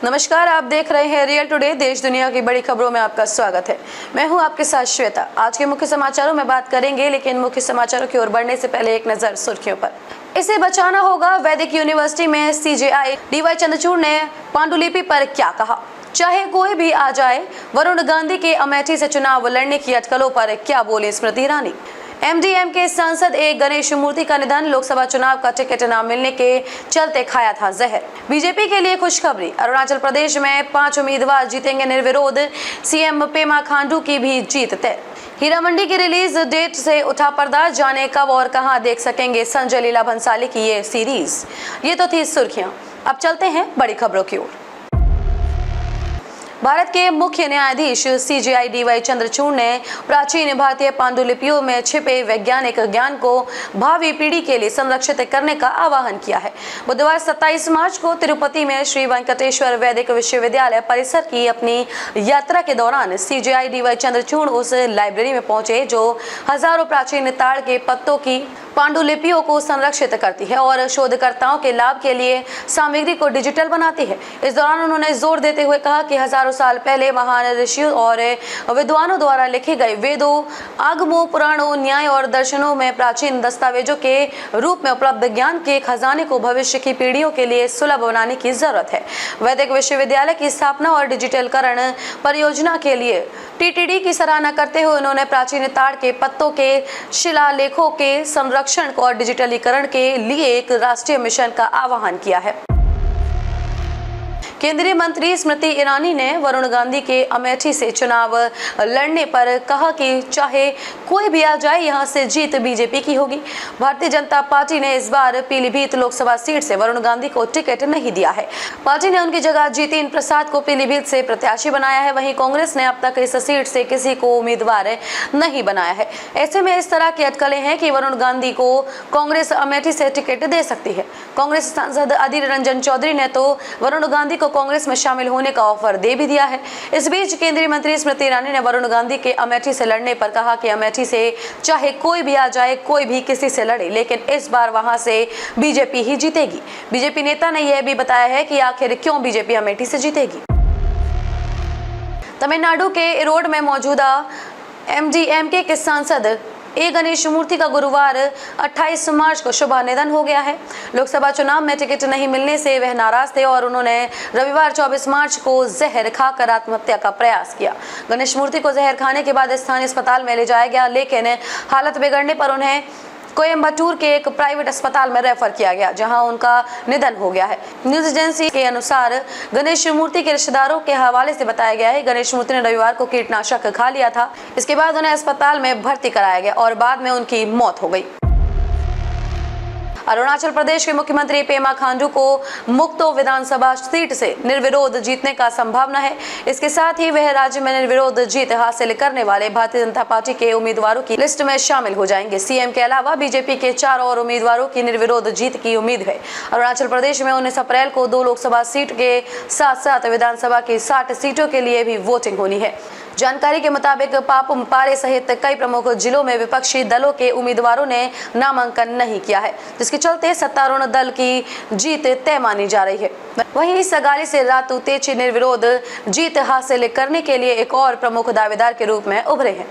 नमस्कार, आप देख रहे हैं रियल टुडे। देश दुनिया की बड़ी खबरों में आपका स्वागत है। मैं हूं आपके साथ श्वेता। आज के मुख्य समाचारों में बात करेंगे, लेकिन मुख्य समाचारों की ओर बढ़ने से पहले एक नजर सुर्खियों पर। इसे बचाना होगा। वैदिक यूनिवर्सिटी में सीजेआई डीवाई चंद्रचूड़ ने पांडुलिपि पर क्या कहा? चाहे कोई भी आ जाए। वरुण गांधी के अमेठी से चुनाव लड़ने की अटकलों पर क्या बोले स्मृति ईरानी? एमडीएम के सांसद ए गणेश मूर्ति का निधन। लोकसभा चुनाव का टिकट न मिलने के चलते खाया था जहर। बीजेपी के लिए खुशखबरी। अरुणाचल प्रदेश में 5 उम्मीदवार जीतेंगे निर्विरोध। सीएम पेमा खांडू की भी जीत तय। हीरा मंडी की रिलीज डेट से उठा पर्दा। जाने कब और कहां देख सकेंगे संजय लीला भंसाली की ये सीरीज। ये तो थी सुर्खियां। अब चलते हैं बड़ी खबरों की ओर। भारत के मुख्य न्यायाधीश सीजेआई डीवाई चंद्रचूड़ ने प्राचीन भारतीय पांडुलिपियों में छिपे वैज्ञानिक ज्ञान को भावी पीढ़ी के लिए संरक्षित करने का आह्वान किया है। बुधवार 27 मार्च को तिरुपति में श्री वेंकटेश्वर वैदिक विश्वविद्यालय परिसर की अपनी यात्रा के दौरान सीजेआई डीवाई चंद्रचूड़ उस लाइब्रेरी में पहुंचे जो हजारों प्राचीन ताड़ के पत्तों की पांडुलिपियों को संरक्षित करती है और शोधकर्ताओं के लाभ के लिए सामग्री को डिजिटल बनाती है। इस दौरान उन्होंने जोर देते हुए कहा कि हजारों साल पहले महान ऋषियों और विद्वानों द्वारा लिखे गए वेदों, आगमों, पुराणों, न्याय और दर्शनों में प्राचीन दस्तावेजों के रूप में उपलब्ध ज्ञान के खजाने को भविष्य की पीढ़ियों के लिए सुलभ बनाने की जरूरत है। वैदिक विश्वविद्यालय की स्थापना और डिजिटलकरण परियोजना के लिए टीटीडी की सराहना करते हुए उन्होंने प्राचीन ताड़ के पत्तों के शिलालेखों के संरक्षण और डिजिटलीकरण के लिए एक राष्ट्रीय मिशन का आह्वान किया है। केंद्रीय मंत्री स्मृति ईरानी ने वरुण गांधी के अमेठी से चुनाव लड़ने पर कहा कि चाहे कोई भी आ जाए, यहां से जीत बीजेपी की होगी। भारतीय जनता पार्टी ने इस बार पीलीभीत लोकसभा सीट से वरुण गांधी को टिकट नहीं दिया है। पार्टी ने उनकी जगह जितिन प्रसाद को पीलीभीत से प्रत्याशी बनाया है। वहीं कांग्रेस ने अब तक इस सीट से किसी को उम्मीदवार नहीं बनाया है। ऐसे में इस तरह की अटकलें हैं कि वरुण गांधी को कांग्रेस अमेठी से टिकट दे सकती है। कांग्रेस सांसद अधीर रंजन चौधरी ने तो वरुण गांधी को कांग्रेस में शामिल होने का ऑफर दे भी दिया है। इस बीच केंद्रीय मंत्री स्मृति ईरानी ने वरुण गांधी के अमेठी से लड़ने पर कहा कि अमेठी से चाहे कोई भी आ जाए, कोई भी किसी से लड़े, लेकिन इस बार वहां से बीजेपी ही जीतेगी। बीजेपी नेता ने यह भी बताया है कि आखिर क्यों बीजेपी अमेठी से जीतेगी। तमिलनाडु के इरोड में मौजूदा एमडीएमके के सांसद ए गणेश मूर्ति का गुरुवार 28 मार्च को शुभ निधन हो गया है। लोकसभा चुनाव में टिकट नहीं मिलने से वह नाराज थे और उन्होंने रविवार 24 मार्च को जहर खाकर आत्महत्या का प्रयास किया। गणेश मूर्ति को जहर खाने के बाद स्थानीय अस्पताल में ले जाया गया, लेकिन हालत बिगड़ने पर उन्हें कोयम्बटूर के एक प्राइवेट अस्पताल में रेफर किया गया, जहां उनका निधन हो गया है। न्यूज एजेंसी के अनुसार गणेश मूर्ति के रिश्तेदारों के हवाले से बताया गया है, गणेश मूर्ति ने रविवार को कीटनाशक खा लिया था। इसके बाद उन्हें अस्पताल में भर्ती कराया गया और बाद में उनकी मौत हो गई। अरुणाचल प्रदेश के मुख्यमंत्री पेमा खांडू को मुक्तो विधानसभा सीट से निर्विरोध जीतने का संभावना है। इसके साथ ही वह राज्य में निर्विरोध जीत हासिल करने वाले भारतीय जनता पार्टी के उम्मीदवारों की लिस्ट में शामिल हो जाएंगे। सीएम के अलावा बीजेपी के 4 और उम्मीदवारों की निर्विरोध जीत की उम्मीद है। अरुणाचल प्रदेश में 19 अप्रैल को 2 लोकसभा सीट के साथ-साथ विधानसभा की 60 सीटों के लिए भी वोटिंग होनी है। जानकारी के मुताबिक पापुम पारे सहित कई प्रमुख जिलों में विपक्षी दलों के उम्मीदवारों ने नामांकन नहीं किया है, जिसके चलते सत्तारूढ़ दल की जीत तय मानी जा रही है। वहीं सगाली से रातू तेची निर्विरोध जीत हासिल करने के लिए एक और प्रमुख दावेदार के रूप में उभरे हैं।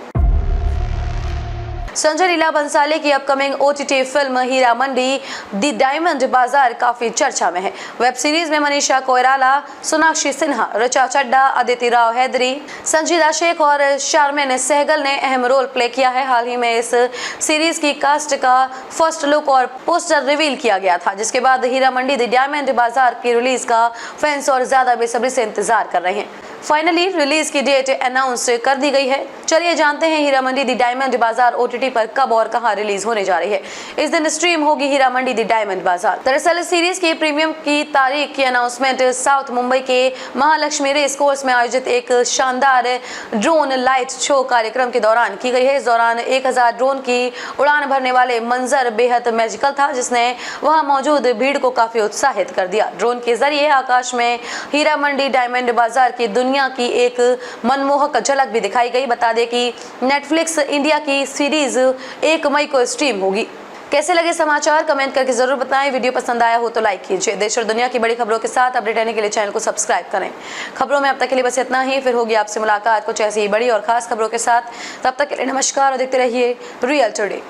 संजय लीला भंसाली की upcoming OTT film Heera Mandi the diamond bazaar काफी चर्चा में है। वेब सीरीज में मनीषा कोइराला, सोनाक्षी सिन्हा, ऋचा चड्ढा, अदिति राव हैदरी, संजीदा शेख और शारमेन सहगल ने अहम रोल प्ले किया है। हाल ही में इस सीरीज की कास्ट का फर्स्ट लुक और पोस्टर रिवील किया गया था, जिसके बाद हीरा मंडी द डायमंड बाजार की रिलीज का फैंस और ज्यादा बेसब्री से इंतजार कर रहे हैं। फाइनली रिलीज की डेट अनाउंस कर दी गई है। चलिए जानते हैं हीरा मंडी द डायमंड बाजार ओटीटी पर कब और कहां रिलीज होने जा रही है। इस दिन स्ट्रीम होगी हीरा मंडी द डायमंड बाजार। दरअसल सीरीज की प्रीमियम की तारीख की अनाउंसमेंट साउथ मुंबई के महालक्ष्मी रेस कोर्स में आयोजित एक शानदार ड्रोन लाइट शो कार्यक्रम के दौरान की गई है। इस दौरान 1000 ड्रोन की उड़ान भरने वाले मंजर बेहद मैजिकल था, जिसने वहां मौजूद भीड़ को काफी उत्साहित कर दिया। ड्रोन के जरिए आकाश में हीरा मंडी डायमंड बाजार की दुनिया की एक मनमोहक झलक भी दिखाई गई। बता दें कि नेटफ्लिक्स इंडिया की सीरीज 1 मई को स्ट्रीम होगी। कैसे लगे समाचार कमेंट करके जरूर बताएं। वीडियो पसंद आया हो तो लाइक कीजिए। देश और दुनिया की बड़ी खबरों के साथ अपडेट रहने के लिए चैनल को सब्सक्राइब करें। खबरों में अब तक के लिए बस इतना ही, फिर होगी आपसे मुलाकात कुछ ऐसी ही बड़ी और खास खबरों के साथ। तब तक के लिए नमस्कार और देखते रहिए रियल टुडे।